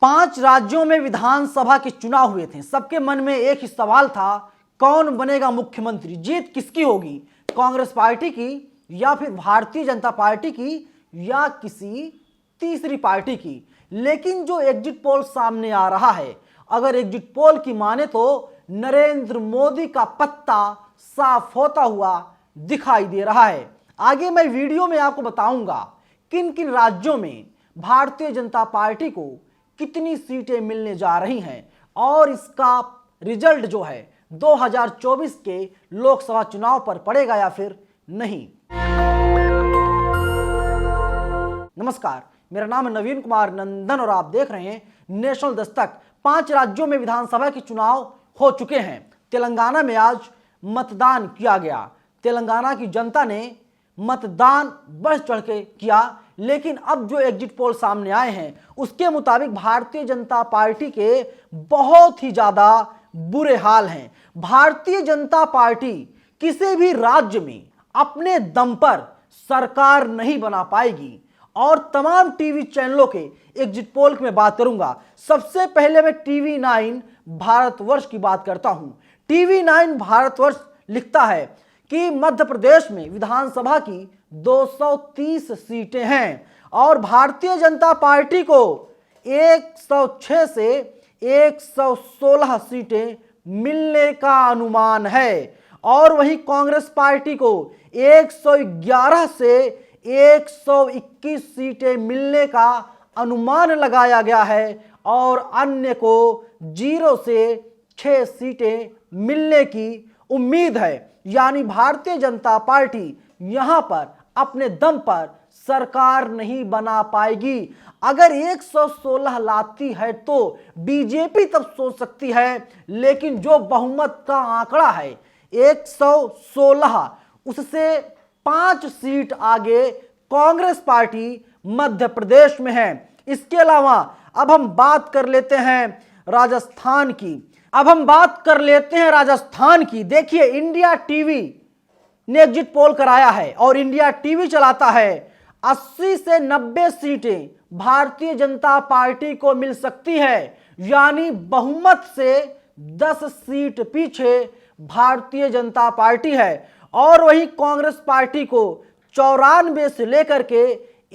5 राज्यों में विधानसभा के चुनाव हुए थे। सबके मन में एक ही सवाल था, कौन बनेगा मुख्यमंत्री, जीत किसकी होगी, कांग्रेस पार्टी की या फिर भारतीय जनता पार्टी की या किसी तीसरी पार्टी की। लेकिन जो एग्जिट पोल सामने आ रहा है, अगर एग्जिट पोल की माने तो नरेंद्र मोदी का पत्ता साफ होता हुआ दिखाई दे रहा है। आगे मैं वीडियो में आपको बताऊंगा किन किन राज्यों में भारतीय जनता पार्टी को कितनी सीटें मिलने जा रही हैं और इसका रिजल्ट जो है 2024 के लोकसभा चुनाव पर पड़ेगा या फिर नहीं। नमस्कार, मेरा नाम है नवीन कुमार नंदन और आप देख रहे हैं नेशनल दस्तक। 5 राज्यों में विधानसभा के चुनाव हो चुके हैं। तेलंगाना में आज मतदान किया गया। तेलंगाना की जनता ने मतदान बढ़ चढ़ के किया, लेकिन अब जो एग्जिट पोल सामने आए हैं उसके मुताबिक भारतीय जनता पार्टी के बहुत ही ज्यादा बुरे हाल हैं। भारतीय जनता पार्टी किसी भी राज्य में अपने दम पर सरकार नहीं बना पाएगी और तमाम टीवी चैनलों के एग्जिट पोल की मैं बात करूंगा। सबसे पहले मैं टीवी 9 भारतवर्ष की बात करता हूं। टीवी 9 भारतवर्ष लिखता है कि मध्य प्रदेश में विधानसभा की 230 सीटें हैं और भारतीय जनता पार्टी को 106 से 116 सीटें मिलने का अनुमान है और वहीं कांग्रेस पार्टी को 111 से 121 सीटें मिलने का अनुमान लगाया गया है और अन्य को 0 से 6 सीटें मिलने की उम्मीद है। यानी भारतीय जनता पार्टी यहां पर अपने दम पर सरकार नहीं बना पाएगी। अगर 116 लाती है तो बीजेपी तब सोच सकती है, लेकिन जो बहुमत का आंकड़ा है 116, उससे 5 सीट आगे कांग्रेस पार्टी मध्य प्रदेश में है। इसके अलावा अब हम बात कर लेते हैं राजस्थान की। देखिए, इंडिया टीवी ने एग्जिट पोल कराया है और इंडिया टीवी चलाता है। 80 से 90 सीटें भारतीय जनता पार्टी को मिल सकती है, यानी बहुमत से 10 सीट पीछे भारतीय जनता पार्टी है और वहीं कांग्रेस पार्टी को 94 से लेकर के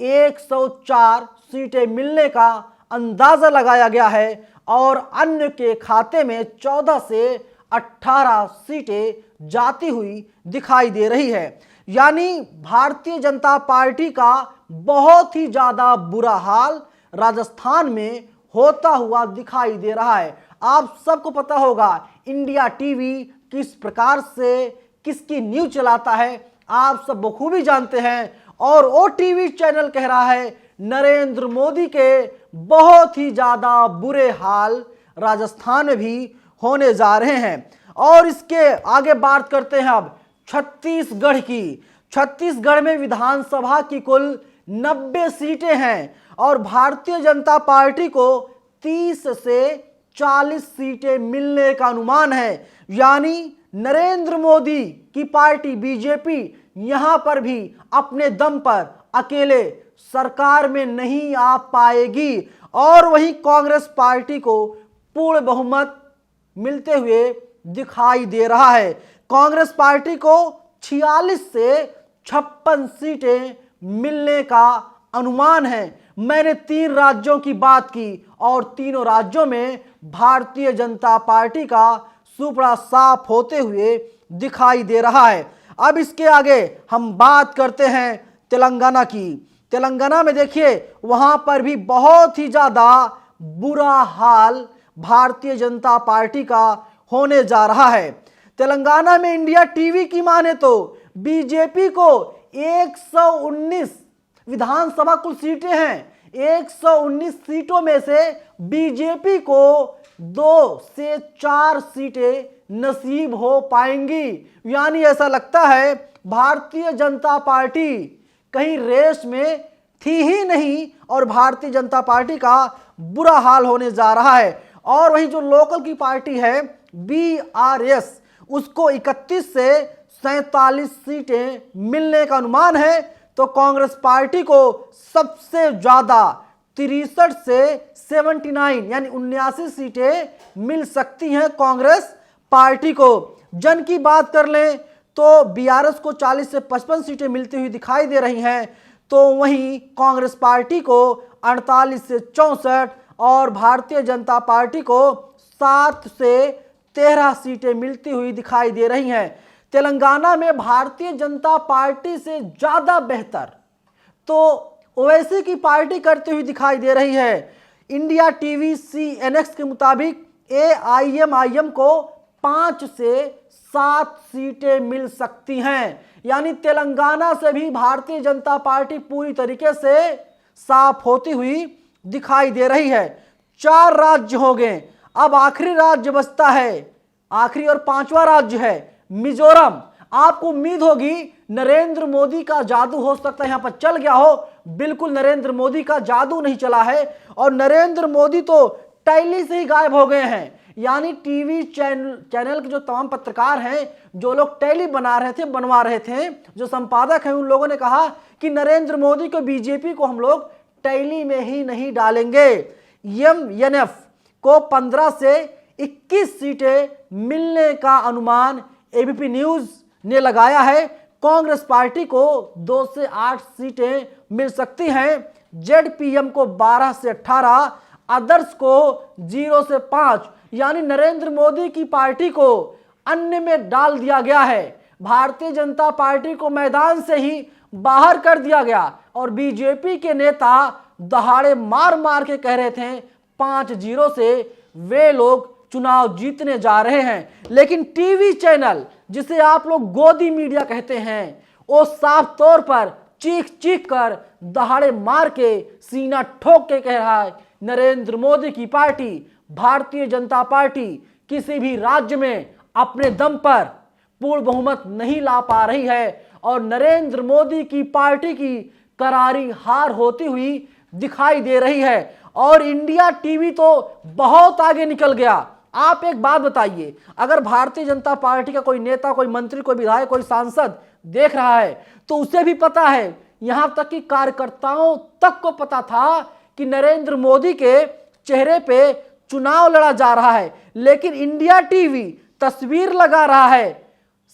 104 सीटें मिलने का अंदाजा लगाया गया है और अन्य के खाते में 14 से 18 सीटें जाती हुई दिखाई दे रही है। यानी भारतीय जनता पार्टी का बहुत ही ज्यादा बुरा हाल राजस्थान में होता हुआ दिखाई दे रहा है। आप सबको पता होगा इंडिया टीवी किस प्रकार से किसकी न्यूज चलाता है, आप सब बखूबी जानते हैं और वो टीवी चैनल कह रहा है नरेंद्र मोदी के बहुत ही ज्यादा बुरे हाल राजस्थान में भी होने जा रहे हैं। और इसके आगे बात करते हैं अब छत्तीसगढ़ की। छत्तीसगढ़ में विधानसभा की कुल 90 सीटें हैं और भारतीय जनता पार्टी को 30 से 40 सीटें मिलने का अनुमान है। यानी नरेंद्र मोदी की पार्टी बीजेपी यहां पर भी अपने दम पर अकेले सरकार में नहीं आ पाएगी और वहीं कांग्रेस पार्टी को पूर्ण बहुमत मिलते हुए दिखाई दे रहा है। कांग्रेस पार्टी को 46 से 56 सीटें मिलने का अनुमान है। मैंने 3 राज्यों की बात की और तीनों राज्यों में भारतीय जनता पार्टी का सुपड़ा साफ होते हुए दिखाई दे रहा है। अब इसके आगे हम बात करते हैं तेलंगाना की। तेलंगाना में देखिए, वहां पर भी बहुत ही ज्यादा बुरा हाल भारतीय जनता पार्टी का होने जा रहा है। तेलंगाना में इंडिया टीवी की माने तो बीजेपी को 119 विधानसभा कुल सीटें हैं। 119 सीटों में से बीजेपी को 2 से 4 सीटें नसीब हो पाएंगी। यानी ऐसा लगता है भारतीय जनता पार्टी कहीं रेस में थी ही नहीं और भारतीय जनता पार्टी का बुरा हाल होने जा रहा है। और वहीं जो लोकल की पार्टी है BRS, उसको 31 से 47 सीटें मिलने का अनुमान है। तो कांग्रेस पार्टी को सबसे ज्यादा 63 से 79 यानी 79 सीटें मिल सकती हैं कांग्रेस पार्टी को। जन की बात कर लें तो बीआरएस को 40 से 55 सीटें मिलती हुई दिखाई दे रही हैं, तो वहीं कांग्रेस पार्टी को 48 से 64 और भारतीय जनता पार्टी को 7 से 13 सीटें मिलती हुई दिखाई दे रही हैं। तेलंगाना में भारतीय जनता पार्टी से ज्यादा बेहतर तो ओवैसी की पार्टी करती हुई दिखाई दे रही है। इंडिया टीवी CNX के मुताबिक AIMIM को 5 से 7 सीटें मिल सकती हैं, यानी तेलंगाना से भी भारतीय जनता पार्टी पूरी तरीके से साफ होती हुई दिखाई दे रही है। 4 राज्य हो गए, अब आखिरी राज्य बचता है, आखिरी और 5वां राज्य है मिजोरम। आपको उम्मीद होगी नरेंद्र मोदी का जादू हो सकता है यहां पर चल गया हो, बिल्कुल नरेंद्र मोदी का जादू नहीं चला है और नरेंद्र मोदी तो टैली से ही गायब हो गए हैं। यानी टीवी चैनल के जो तमाम पत्रकार हैं, जो लोग टैली बनवा रहे थे, जो संपादक हैं, उन लोगों ने कहा कि नरेंद्र मोदी को, बीजेपी को हम लोग टैली में ही नहीं डालेंगे। MNF को 15 से 21 सीटें मिलने का अनुमान ABP न्यूज ने लगाया है। कांग्रेस पार्टी को 2 से 8 सीटें मिल सकती हैं। ZPM को 12 से 18, अदर्स को 0 से 5, यानी नरेंद्र मोदी की पार्टी को अन्य में डाल दिया गया है। भारतीय जनता पार्टी को मैदान से ही बाहर कर दिया गया और बीजेपी के नेता दहाड़े मार मार के कह रहे थे 5-0 से वे लोग चुनाव जीतने जा रहे हैं। लेकिन टीवी चैनल, जिसे आप लोग गोदी मीडिया कहते हैं, वो साफ तौर पर चीख चीख कर दहाड़े मार के सीना ठोक के कह रहा है नरेंद्र मोदी की पार्टी, भारतीय जनता पार्टी किसी भी राज्य में अपने दम पर पूर्ण बहुमत नहीं ला पा रही है और नरेंद्र मोदी की पार्टी की करारी हार होती हुई दिखाई दे रही है। और इंडिया टीवी तो बहुत आगे निकल गया। आप एक बात बताइए, अगर भारतीय जनता पार्टी का कोई नेता, कोई मंत्री, कोई विधायक, कोई सांसद देख रहा है तो उसे भी पता है, यहां तक कि कार्यकर्ताओं तक को पता था कि नरेंद्र मोदी के चेहरे पे चुनाव लड़ा जा रहा है, लेकिन इंडिया टीवी तस्वीर लगा रहा है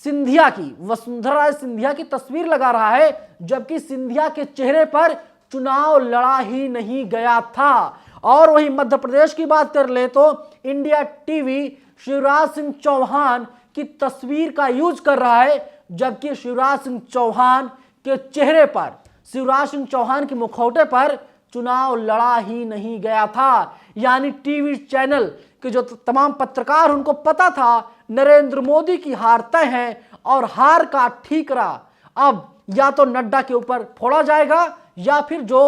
सिंधिया की, वसुंधरा सिंधिया की तस्वीर लगा रहा है, जबकि सिंधिया के चेहरे पर चुनाव लड़ा ही नहीं गया था। और वहीं मध्य प्रदेश की बात कर ले तो इंडिया टीवी शिवराज सिंह चौहान की तस्वीर का यूज कर रहा है, जबकि शिवराज सिंह चौहान के चेहरे पर, शिवराज सिंह चौहान के मुखौटे पर चुनाव लड़ा ही नहीं गया था। यानी टीवी चैनल के जो तमाम पत्रकार, उनको पता था नरेंद्र मोदी की हार तय है और हार का ठीकरा अब या तो नड्डा के ऊपर फोड़ा जाएगा या फिर जो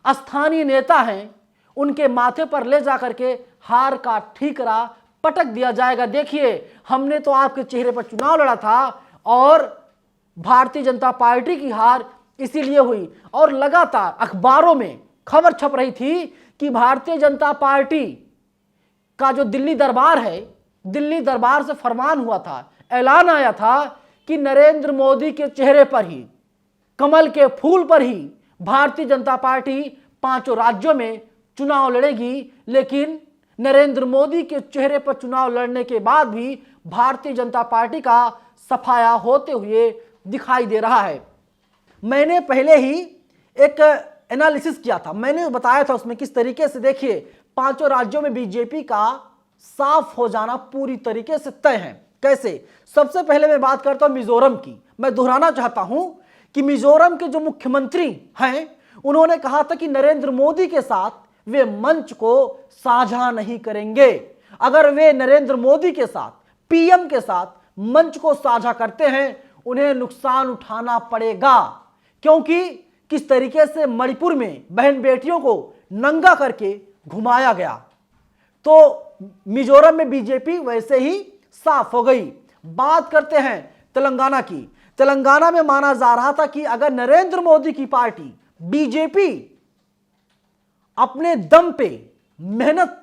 स्थानीय नेता हैं उनके माथे पर ले जाकर के हार का ठीकरा पटक दिया जाएगा। देखिए, हमने तो आपके चेहरे पर चुनाव लड़ा था और भारतीय जनता पार्टी की हार इसीलिए हुई। और लगातार अखबारों में खबर छप रही थी कि भारतीय जनता पार्टी का जो दिल्ली दरबार है, दिल्ली दरबार से फरमान हुआ था, ऐलान आया था कि नरेंद्र मोदी के चेहरे पर ही, कमल के फूल पर ही भारतीय जनता पार्टी 5 राज्यों में चुनाव लड़ेगी। लेकिन नरेंद्र मोदी के चेहरे पर चुनाव लड़ने के बाद भी भारतीय जनता पार्टी का सफाया होते हुए दिखाई दे रहा है। मैंने पहले ही एक एनालिसिस किया था, मैंने बताया था उसमें किस तरीके से, देखिए 5 राज्यों में बीजेपी का साफ हो जाना पूरी तरीके से तय है। कैसे? सबसे पहले मैं बात करता हूं मिजोरम की। मैं दोहराना चाहता हूं कि मिजोरम के जो मुख्यमंत्री हैं उन्होंने कहा था कि नरेंद्र मोदी के साथ वे मंच को साझा नहीं करेंगे। अगर वे नरेंद्र मोदी के साथ, पीएम के साथ मंच को साझा करते हैं उन्हें नुकसान उठाना पड़ेगा, क्योंकि किस तरीके से मणिपुर में बहन बेटियों को नंगा करके घुमाया गया, तो मिजोरम में बीजेपी वैसे ही साफ हो गई। बात करते हैं तेलंगाना की। तेलंगाना में माना जा रहा था कि अगर नरेंद्र मोदी की पार्टी बीजेपी अपने दम पे मेहनत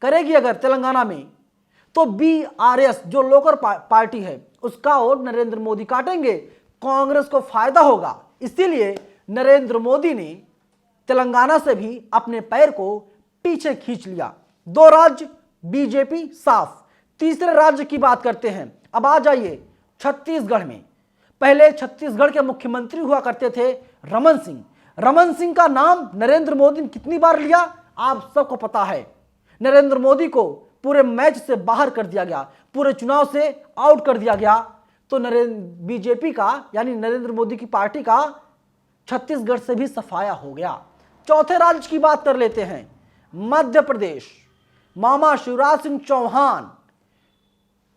करेगी अगर तेलंगाना में, तो बीआरएस जो लोकल पार्टी है उसका वोट नरेंद्र मोदी काटेंगे, कांग्रेस को फायदा होगा। इसीलिए नरेंद्र मोदी ने तेलंगाना से भी अपने पैर को पीछे खींच लिया। 2 राज्य बीजेपी साफ। तीसरे राज्य की बात करते हैं। अब आ जाइए छत्तीसगढ़ में। पहले छत्तीसगढ़ के मुख्यमंत्री हुआ करते थे रमन सिंह। रमन सिंह का नाम नरेंद्र मोदी ने कितनी बार लिया आप सबको पता है। नरेंद्र मोदी को पूरे मैच से बाहर कर दिया गया, पूरे चुनाव से आउट कर दिया गया। तो बीजेपी का यानी नरेंद्र मोदी की पार्टी का छत्तीसगढ़ से भी सफाया हो गया। चौथे राज्य की बात कर लेते हैं, मध्य प्रदेश। मामा शिवराज सिंह चौहान,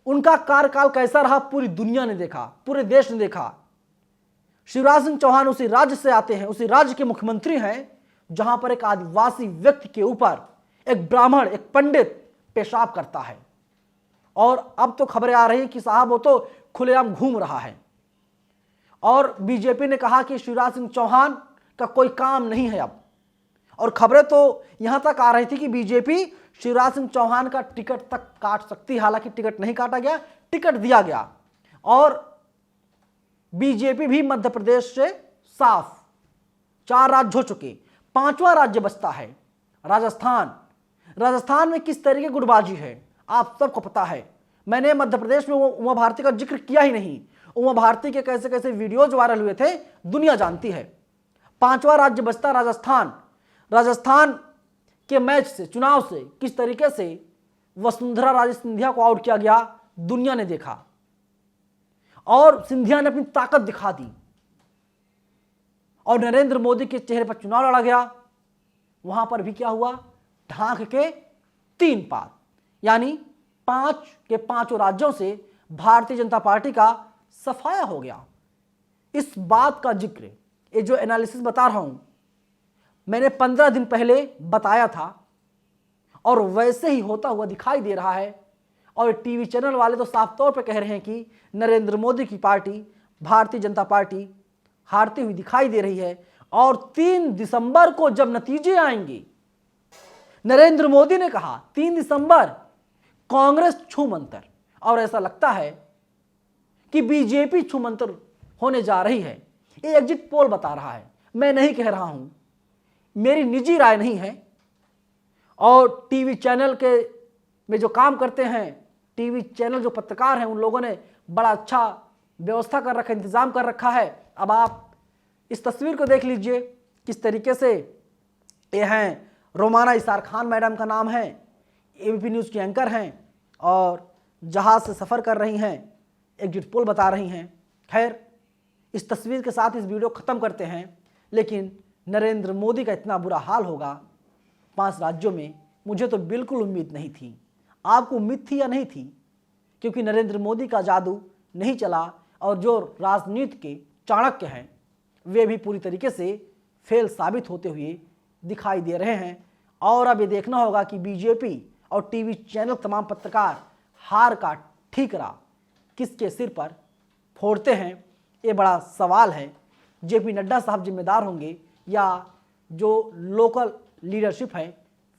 उनका कार्यकाल कैसा रहा पूरी दुनिया ने देखा, पूरे देश ने देखा। शिवराज सिंह चौहान उसी राज्य से आते हैं, उसी राज्य के मुख्यमंत्री हैं जहां पर एक आदिवासी व्यक्ति के ऊपर एक ब्राह्मण, एक पंडित पेशाब करता है। और अब तो खबरें आ रही हैं कि साहब वो तो खुलेआम घूम रहा है। और बीजेपी ने कहा कि शिवराज सिंह चौहान का कोई काम नहीं है अब। और खबरें तो यहां तक आ रही थी कि बीजेपी शिवराज सिंह चौहान का टिकट तक काट सकती है। हालांकि टिकट नहीं काटा गया, टिकट दिया गया। और बीजेपी भी मध्य प्रदेश से साफ। 4 राज्य हो चुके, 5वां राज्य बचता है राजस्थान। राजस्थान में किस तरह की गुटबाजी है आप सबको पता है। मैंने मध्य प्रदेश में उमा भारती का जिक्र किया ही नहीं। उमा भारती के कैसे कैसे वीडियोज वायरल हुए थे दुनिया जानती है। 5वां राज्य बचता राजस्थान। राजस्थान के मैच से, चुनाव से किस तरीके से वसुंधरा राजे सिंधिया को आउट किया गया दुनिया ने देखा। और सिंधिया ने अपनी ताकत दिखा दी और नरेंद्र मोदी के चेहरे पर चुनाव लड़ा गया। वहां पर भी क्या हुआ, ढांक के 3 पार, यानी 5 के 5 राज्यों से भारतीय जनता पार्टी का सफाया हो गया। इस बात का जिक्र, ये जो एनालिसिस बता रहा हूं, मैंने 15 दिन पहले बताया था और वैसे ही होता हुआ दिखाई दे रहा है। और टीवी चैनल वाले तो साफ तौर पर कह रहे हैं कि नरेंद्र मोदी की पार्टी, भारतीय जनता पार्टी हारती हुई दिखाई दे रही है। और 3 दिसंबर को जब नतीजे आएंगे, नरेंद्र मोदी ने कहा 3 दिसंबर कांग्रेस छूमंतर, और ऐसा लगता है कि बीजेपी छूमंतर होने जा रही है। ये एग्जिट पोल बता रहा है, मैं नहीं कह रहा हूं, मेरी निजी राय नहीं है। और टीवी चैनल के में जो काम करते हैं, टीवी चैनल जो पत्रकार हैं, उन लोगों ने बड़ा अच्छा व्यवस्था कर रखा, इंतजाम कर रखा है। अब आप इस तस्वीर को देख लीजिए किस तरीके से ये हैं। रोमाना इसार खान मैडम का नाम है, एबीपी न्यूज़ की एंकर हैं और जहाज से सफ़र कर रही हैं, एग्जिट पोल बता रही हैं। खैर, इस तस्वीर के साथ इस वीडियो ख़त्म करते हैं। लेकिन नरेंद्र मोदी का इतना बुरा हाल होगा 5 राज्यों में, मुझे तो बिल्कुल उम्मीद नहीं थी। आपको उम्मीद थी या नहीं थी? क्योंकि नरेंद्र मोदी का जादू नहीं चला और जो राजनीति के चाणक्य हैं वे भी पूरी तरीके से फेल साबित होते हुए दिखाई दे रहे हैं। और अब ये देखना होगा कि बीजेपी और टीवी चैनल तमाम पत्रकार हार का ठीकरा किसके सिर पर फोड़ते हैं, ये बड़ा सवाल है। जेपी नड्डा साहब जिम्मेदार होंगे या जो लोकल लीडरशिप है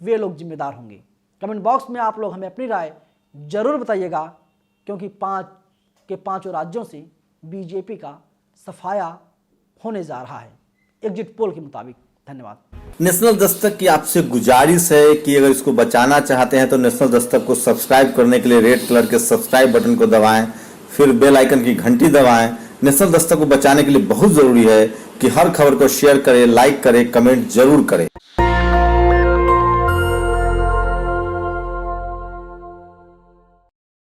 वे लोग जिम्मेदार होंगे? कमेंट बॉक्स में आप लोग हमें अपनी राय जरूर बताइएगा, क्योंकि 5 के 5 राज्यों से बीजेपी का सफाया होने जा रहा है एग्जिट पोल के मुताबिक। धन्यवाद। नेशनल दस्तक की आपसे गुजारिश है कि अगर इसको बचाना चाहते हैं तो नेशनल दस्तक को सब्सक्राइब करने के लिए रेड कलर के सब्सक्राइब बटन को दबाएं, फिर बेल आइकन की घंटी दबाएं। नेशनल दस्तक को बचाने के लिए बहुत जरूरी है कि हर खबर को शेयर करें, लाइक करें, कमेंट जरूर करें।